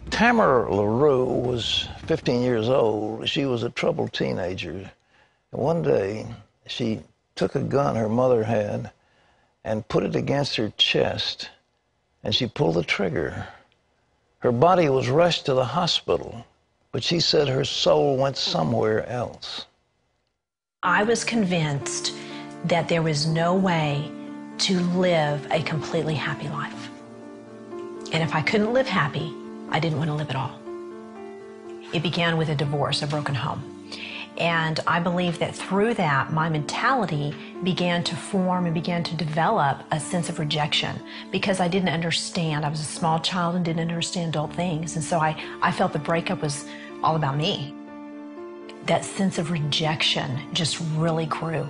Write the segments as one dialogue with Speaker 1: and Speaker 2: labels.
Speaker 1: Tamara LaRue was 15 years old. She was a troubled teenager. And one day, she took a gun her mother had and put it against her chest, and she pulled the trigger. Her body was rushed to the hospital, but she said her soul went somewhere else.
Speaker 2: I was convinced that there was no way to live a completely happy life. And if I couldn't live happy, I didn't want to live at all. It began with a divorce, a broken home. And I believe that through that, my mentality began to form and began to develop a sense of rejection because I didn't understand. I was a small child and didn't understand adult things. And so I felt the breakup was all about me. That sense of rejection just really grew.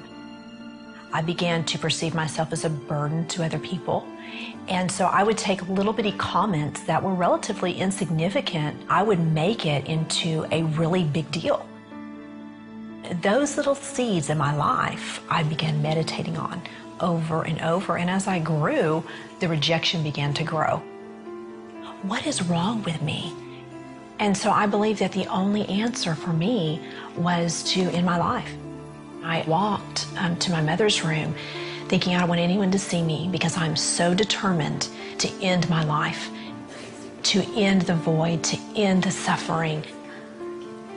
Speaker 2: I began to perceive myself as a burden to other people. And so I would take little bitty comments that were relatively insignificant. I would make it into a really big deal. Those little seeds in my life, I began meditating on over and over. And as I grew, the rejection began to grow. What is wrong with me? And so I believe that the only answer for me was to end my life. I walked to my mother's room thinking I don't want anyone to see me because I'm so determined to end my life, to end the void, to end the suffering,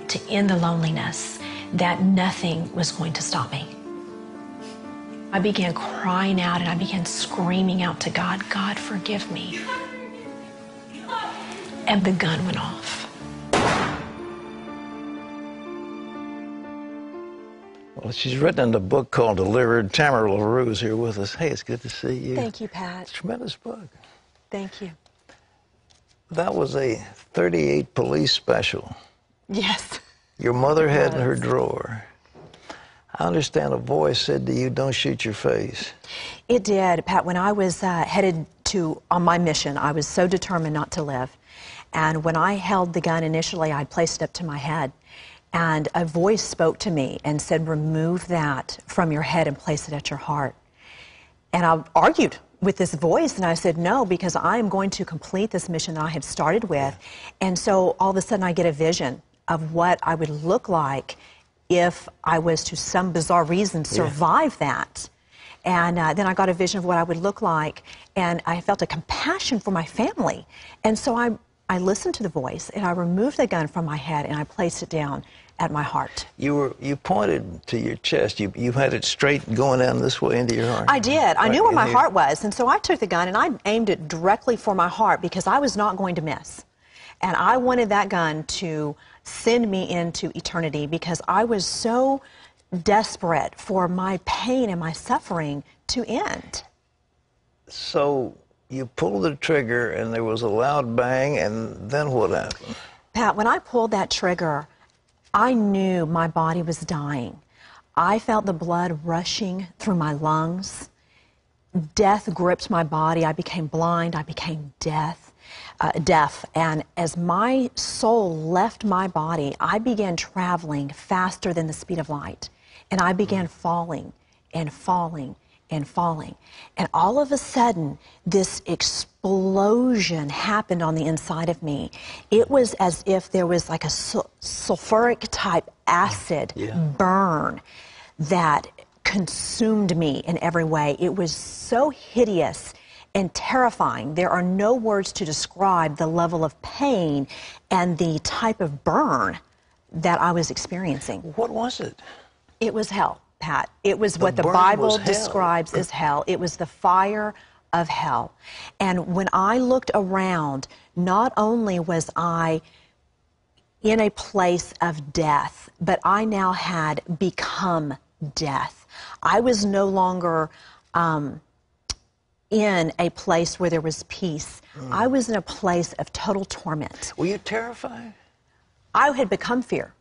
Speaker 2: to end the loneliness, that nothing was going to stop me. I began crying out and I began screaming out to God, God, forgive me. And the gun went off.
Speaker 1: Well, she's written a book called Delivered. Tamara LaRue is here with us. Hey, it's good to see you.
Speaker 2: Thank you, Pat.
Speaker 1: It's a tremendous book.
Speaker 2: Thank you.
Speaker 1: That was a 38 Police special.
Speaker 2: Yes.
Speaker 1: Your mother had in her drawer. I understand a voice said to you, don't shoot your face.
Speaker 3: It did, Pat. When I was headed on my mission, I was so determined not to live. And when I held the gun initially, I placed it up to my head. And a voice spoke to me and said, remove that from your head and place it at your heart. And I argued with this voice, and I said, no, because I'm going to complete this mission that I had started with. And so all of a sudden I get a vision of what I would look like if I was, to some bizarre reason, survive that. And then I got a vision of what I would look like, and I felt a compassion for my family. And so I listened to the voice, and I removed the gun from my head, and I placed it down at my heart.
Speaker 1: You pointed to your chest. You had it straight going down this way into your heart.
Speaker 3: I did. I knew where my heart was, and so I took the gun, and I aimed it directly for my heart because I was not going to miss. And I wanted that gun to send me into eternity because I was so desperate for my pain and my suffering to end.
Speaker 1: So you pulled the trigger and there was a loud bang, and then what happened?
Speaker 3: Pat, when I pulled that trigger, I knew my body was dying. I felt the blood rushing through my lungs. Death gripped my body. I became blind. I became deaf. And as my soul left my body, I began traveling faster than the speed of light. And I began falling and falling and falling. And all of a sudden, this explosion happened on the inside of me. It was as if there was like a sulfuric type acid burn that consumed me in every way. It was so hideous and terrifying. There are no words to describe the level of pain and the type of burn that I was experiencing.
Speaker 1: What was it?
Speaker 3: It was hell, Pat. It was what the Bible describes as hell. It was the fire of hell. And when I looked around, not only was I in a place of death, but I now had become death. I was no longer in a place where there was peace. I was in a place of total torment.
Speaker 1: Were you terrified?
Speaker 3: I had become fear.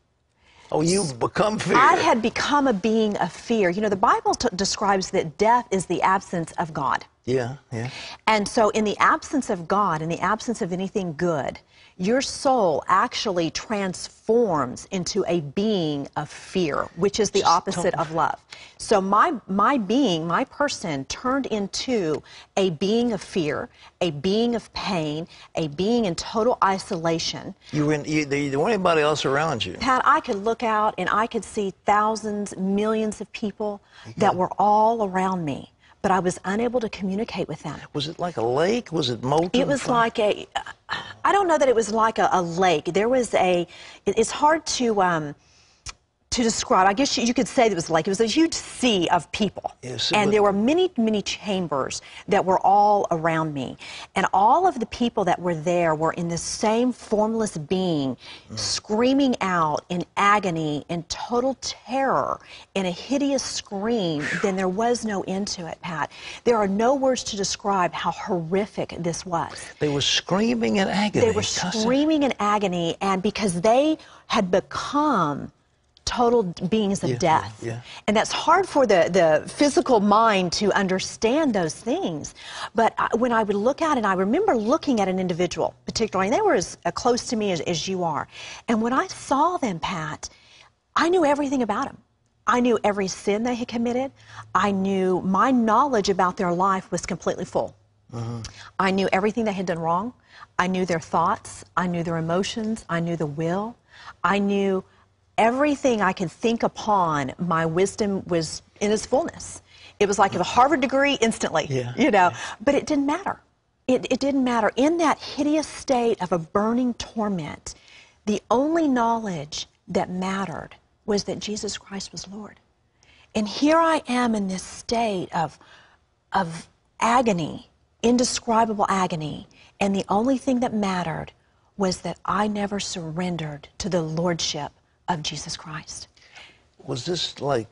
Speaker 1: Oh, you've become fear.
Speaker 3: I had become a being of fear. You know, the Bible describes that death is the absence of God.
Speaker 1: Yeah, yeah.
Speaker 3: And so in the absence of God, in the absence of anything good, your soul actually transforms into a being of fear, which is the opposite of love. So my being, my person, turned into a being of fear, a being of pain, a being in total isolation.
Speaker 1: There wasn't anybody else around you.
Speaker 3: Pat, I could look out and I could see thousands, millions of people that were all around me, but I was unable to communicate with them.
Speaker 1: Was it like a lake? Was it molten?
Speaker 3: It was like I don't know that it was like a lake. There was it's hard to describe. I guess you could say it was a lake. It was a huge sea of people.
Speaker 1: Yes,
Speaker 3: and there were many, many chambers that were all around me. And all of the people that were there were in the same formless being, screaming out in agony, in total terror, in a hideous scream. Then there was no end to it, Pat. There are no words to describe how horrific this was.
Speaker 1: They were screaming in agony.
Speaker 3: They were screaming in agony, and because they had become total beings of death.
Speaker 1: Yeah.
Speaker 3: And that's hard for the physical mind to understand those things. But when I would look at it, I remember looking at an individual, particularly, and they were as close to me as you are. And when I saw them, Pat, I knew everything about them. I knew every sin they had committed. I knew my knowledge about their life was completely full. I knew everything they had done wrong. I knew their thoughts. I knew their emotions. I knew the will. I knew everything I could think upon. My wisdom was in its fullness. It was like a Harvard degree instantly, you know. But it didn't matter. It didn't matter. In that hideous state of a burning torment, the only knowledge that mattered was that Jesus Christ was Lord. And here I am in this state of agony, indescribable agony, and the only thing that mattered was that I never surrendered to the lordship of Jesus Christ.
Speaker 1: Was this like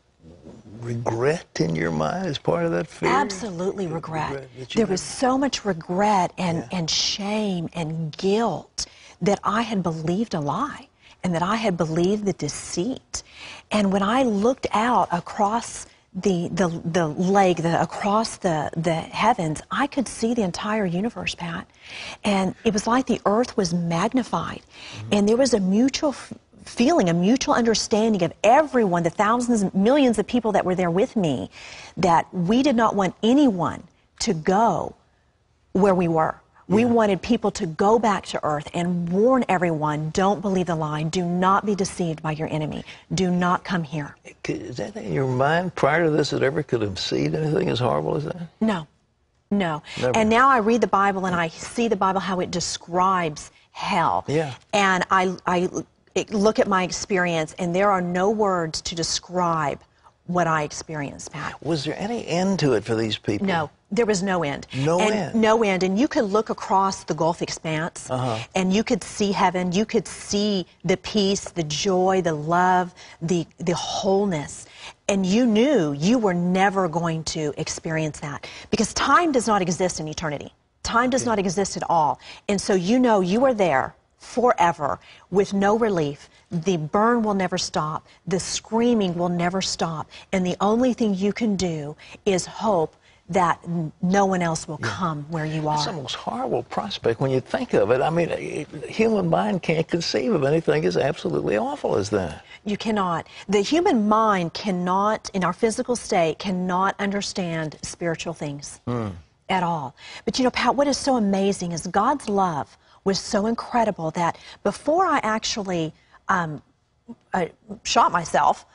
Speaker 1: regret in your mind as part of that fear?
Speaker 3: Absolutely regret. There was so much regret and shame and guilt that I had believed a lie and that I had believed the deceit. And when I looked out across the lake, across the heavens, I could see the entire universe, Pat. And it was like the earth was magnified. And there was a mutual feeling, a mutual understanding of everyone, the thousands and millions of people that were there with me, that we did not want anyone to go where we were. We wanted people to go back to earth and warn everyone, don't believe the lie, do not be deceived by your enemy, do not come here.
Speaker 1: Is that in your mind prior to this that ever could have seen anything as horrible as that?
Speaker 3: No, no.
Speaker 1: Never.
Speaker 3: And now I read the Bible and I see the Bible, how it describes hell.
Speaker 1: Yeah.
Speaker 3: And I look at my experience, and there are no words to describe what I experienced, Pat.
Speaker 1: Was there any end to it for these people?
Speaker 3: No, there was no end.
Speaker 1: No end?
Speaker 3: No end. And you could look across the Gulf Expanse, and you could see heaven. You could see the peace, the joy, the love, the wholeness. And you knew you were never going to experience that, because time does not exist in eternity. Time does not exist at all. And so you know you are there forever with no relief. The burn will never stop. The screaming will never stop. And the only thing you can do is hope that no one else will come where you are.
Speaker 1: It's the most horrible prospect when you think of it. I mean, human mind can't conceive of anything as absolutely awful as that.
Speaker 3: You cannot. The human mind cannot, in our physical state, cannot understand spiritual things at all. But you know, Pat, what is so amazing is God's love was so incredible that before I actually shot myself,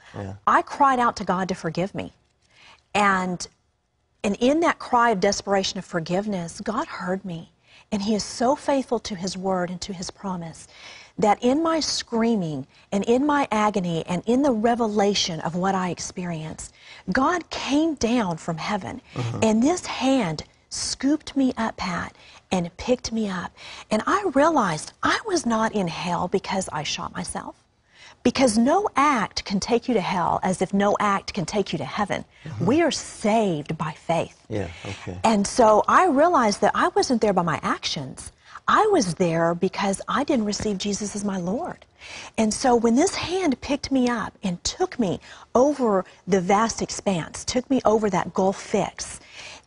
Speaker 3: I cried out to God to forgive me. And in that cry of desperation of forgiveness, God heard me. And He is so faithful to His word and to His promise that in my screaming and in my agony and in the revelation of what I experienced, God came down from heaven, and this hand scooped me up, Pat, and picked me up. And I realized I was not in hell because I shot myself. Because no act can take you to hell as if no act can take you to heaven. We are saved by faith.
Speaker 1: Yeah, okay.
Speaker 3: And so I realized that I wasn't there by my actions. I was there because I didn't receive Jesus as my Lord. And so when this hand picked me up and took me over the vast expanse, took me over that Gulf Fix,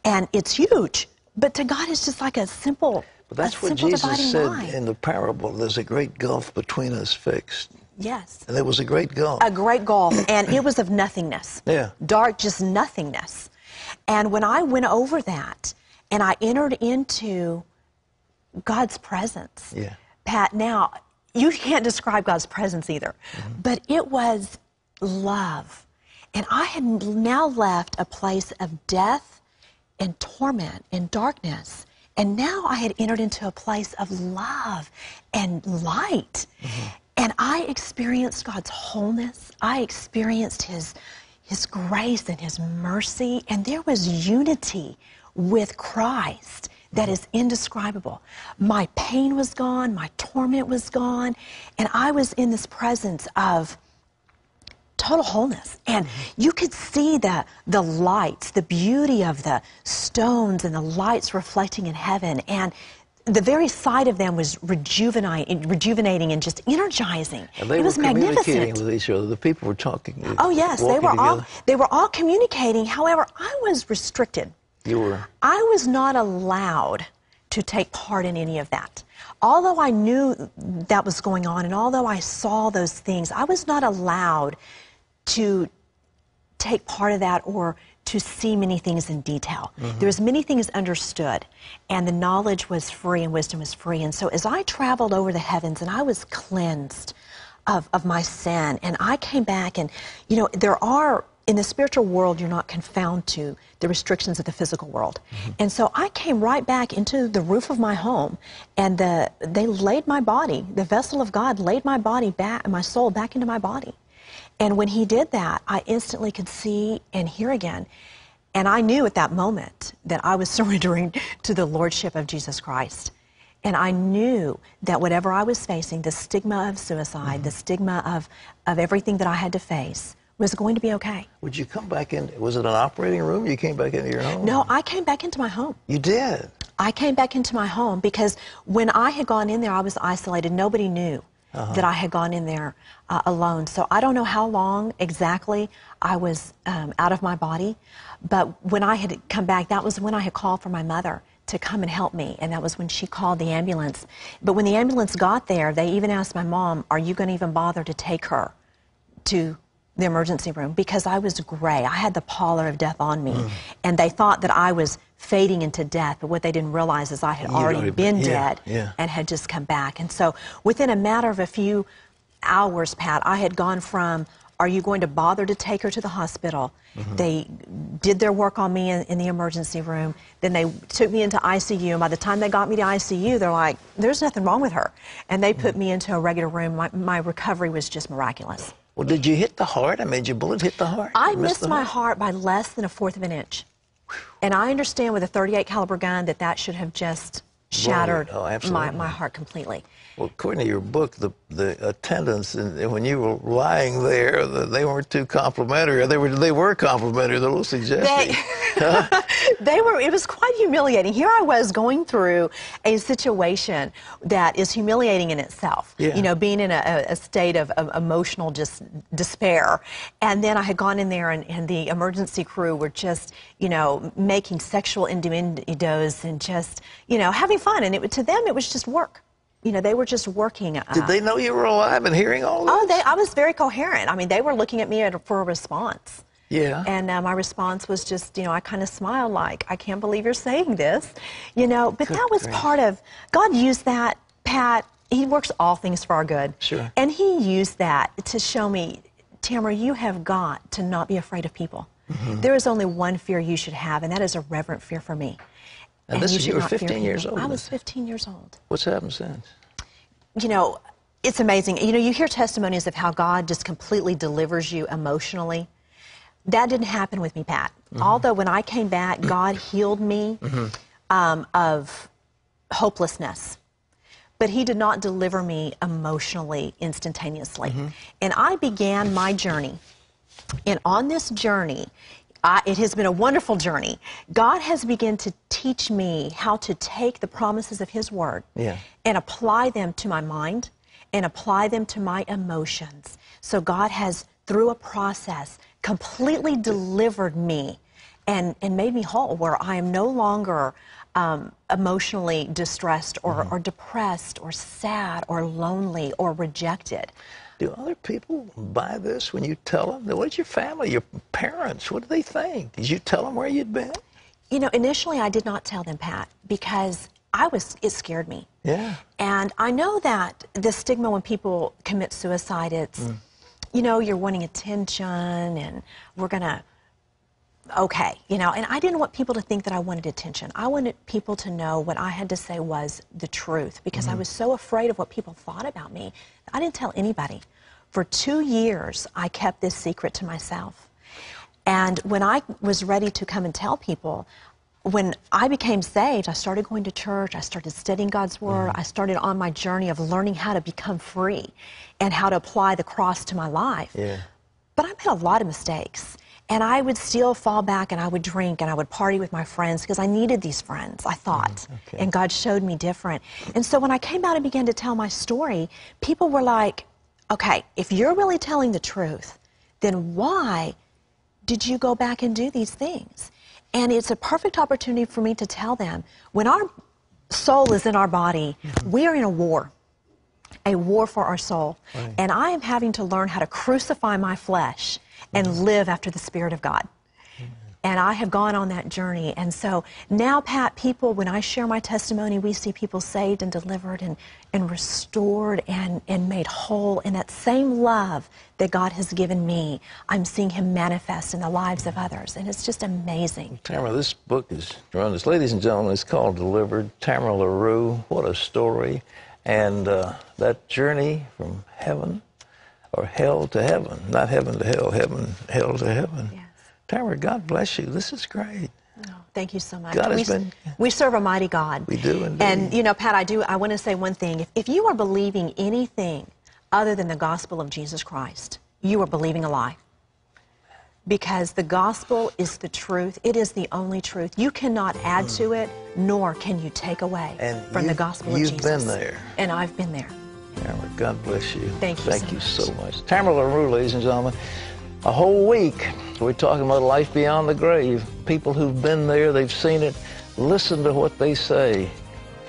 Speaker 3: and it's huge. But to God, it's just like a simple,
Speaker 1: But that's
Speaker 3: a
Speaker 1: what
Speaker 3: simple
Speaker 1: Jesus
Speaker 3: dividing
Speaker 1: said
Speaker 3: line.
Speaker 1: in the parable. There's a great gulf between us fixed.
Speaker 3: Yes.
Speaker 1: And there was a great gulf.
Speaker 3: A great gulf, and it was of nothingness.
Speaker 1: Yeah.
Speaker 3: Dark, just nothingness. And when I went over that, and I entered into God's presence,
Speaker 1: Yeah.
Speaker 3: Pat, now, you can't describe God's presence either, but it was love. And I had now left a place of death and torment and darkness. And now I had entered into a place of love and light. And I experienced God's wholeness. I experienced His grace and His mercy. And there was unity with Christ that is indescribable. My pain was gone. My torment was gone. And I was in this presence of total wholeness. And you could see the lights, the beauty of the stones and the lights reflecting in heaven. And the very sight of them was rejuvenating and just energizing.
Speaker 1: And they
Speaker 3: it was
Speaker 1: were communicating
Speaker 3: magnificent.
Speaker 1: with each other. The people were talking.
Speaker 3: Oh yes,
Speaker 1: walking
Speaker 3: they were all communicating. However, I was restricted.
Speaker 1: You were.
Speaker 3: I was not allowed to take part in any of that. Although I knew that was going on and although I saw those things, I was not allowed to take part of that or to see many things in detail. There was many things understood, and the knowledge was free and wisdom was free. And so as I traveled over the heavens and I was cleansed of my sin, and I came back, and you know, there are, in the spiritual world, you're not confined to the restrictions of the physical world. And so I came right back into the roof of my home, and they laid my body, the vessel of God laid my body back, my soul back into my body. And when He did that, I instantly could see and hear again. And I knew at that moment that I was surrendering to the Lordship of Jesus Christ. And I knew that whatever I was facing, the stigma of suicide, the stigma of everything that I had to face, was going to be okay.
Speaker 1: Would you come back in? Was it an operating room? You came back into your home?
Speaker 3: No, I came back into my home.
Speaker 1: You did?
Speaker 3: I came back into my home because when I had gone in there, I was isolated. Nobody knew that I had gone in there alone. So I don't know how long exactly I was out of my body, but when I had come back, that was when I had called for my mother to come and help me, and that was when she called the ambulance. But when the ambulance got there, they even asked my mom, "Are you going to even bother to take her to the emergency room?" Because I was gray. I had the pallor of death on me, and they thought that I was fading into death, but what they didn't realize is I had already been dead and had just come back. And so within a matter of a few hours, Pat, I had gone from, "Are you going to bother to take her to the hospital?" They did their work on me in the emergency room. Then they took me into ICU. And by the time they got me to ICU, they're like, "There's nothing wrong with her." And they put me into a regular room. My recovery was just miraculous.
Speaker 1: Well, did you hit the heart? I mean, did your bullet hit the heart?
Speaker 3: I missed my heart by less than 1/4 of an inch. And I understand with a .38 caliber gun that should have just shattered my heart completely.
Speaker 1: Well, according to your book, the attendants, and when you were lying there, they weren't too complimentary. They were complimentary. They're a little suggestive.
Speaker 3: They were. It was quite humiliating. Here I was going through a situation that is humiliating in itself.
Speaker 1: Yeah.
Speaker 3: You know, being in a state of emotional just despair, and then I had gone in there, and the emergency crew were just, you know, making sexual innuendos and just, you know, having fun. And to them, it was just work. You know, they were just working.
Speaker 1: Did they know you were alive and hearing all this?
Speaker 3: Oh, I was very coherent. I mean, they were looking at me for a response.
Speaker 1: Yeah.
Speaker 3: And my response was just, you know, I kind of smiled like, "I can't believe you're saying this." You know, but that was part of, God used that, Pat. He works all things for our good.
Speaker 1: Sure.
Speaker 3: And He used that to show me, "Tamara, you have got to not be afraid of people. There is only one fear you should have, and that is a reverent fear for me."
Speaker 1: And you were 15 years old.
Speaker 3: I was 15 years old.
Speaker 1: What's happened since?
Speaker 3: You know, it's amazing. You know, you hear testimonies of how God just completely delivers you emotionally. That didn't happen with me, Pat. Although when I came back, God healed me of hopelessness. But He did not deliver me emotionally instantaneously. And I began my journey. And on this journey, it has been a wonderful journey. God has begun to teach me how to take the promises of His Word and apply them to my mind and apply them to my emotions. So God has, through a process, completely delivered me and made me whole, where I am no longer emotionally distressed or depressed or sad or lonely or rejected.
Speaker 1: Do other people buy this when you tell them? What's your family, your parents, what do they think? Did you tell them where you'd been?
Speaker 3: You know, initially I did not tell them, Pat, because it scared me.
Speaker 1: Yeah.
Speaker 3: And I know that the stigma when people commit suicide, it's, you know, you're wanting attention and we're going to, okay, you know, and I didn't want people to think that I wanted attention. I wanted people to know what I had to say was the truth because I was so afraid of what people thought about me. I didn't tell anybody. For 2 years, I kept this secret to myself. And when I was ready to come and tell people, when I became saved, I started going to church, I started studying God's Word, I started on my journey of learning how to become free and how to apply the cross to my life.
Speaker 1: Yeah.
Speaker 3: But I made a lot of mistakes. And I would still fall back and I would drink and I would party with my friends because I needed these friends, I thought.
Speaker 1: Okay.
Speaker 3: And God showed me different. And so when I came out and began to tell my story, people were like, okay, if you're really telling the truth, then why did you go back and do these things? And it's a perfect opportunity for me to tell them, when our soul is in our body, we are in a war for our soul.
Speaker 1: Right.
Speaker 3: And I am having to learn how to crucify my flesh and live after the Spirit of God. And I have gone on that journey. And so now, Pat, people, when I share my testimony, we see people saved and delivered and restored and made whole. And that same love that God has given me, I'm seeing Him manifest in the lives of others. And it's just amazing.
Speaker 1: Tamara, this book is tremendous. Ladies and gentlemen, it's called Delivered. Tamara LaRue, what a story. And that journey from heaven, or hell to heaven, not heaven to hell, hell to heaven.
Speaker 3: Yes.
Speaker 1: Tamara, God bless you. This is great.
Speaker 3: Oh, thank you so much.
Speaker 1: God has been...
Speaker 3: We serve a mighty God.
Speaker 1: We do indeed.
Speaker 3: And, you know, Pat, I want to say one thing. If you are believing anything other than the gospel of Jesus Christ, you are believing a lie. Because the gospel is the truth. It is the only truth. You cannot add to it, nor can you take away from the gospel of Jesus.
Speaker 1: You've been there.
Speaker 3: And I've been there.
Speaker 1: Tamara, God bless you.
Speaker 3: Thank you
Speaker 1: so much. Tamara LaRue, ladies and gentlemen. A whole week, we're talking about life beyond the grave. People who've been there, they've seen it. Listen to what they say.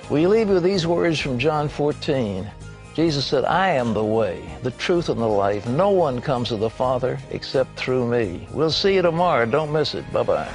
Speaker 1: We leave you with these words from John 14. Jesus said, I am the way, the truth, and the life. No one comes to the Father except through me. We'll see you tomorrow. Don't miss it. Bye-bye.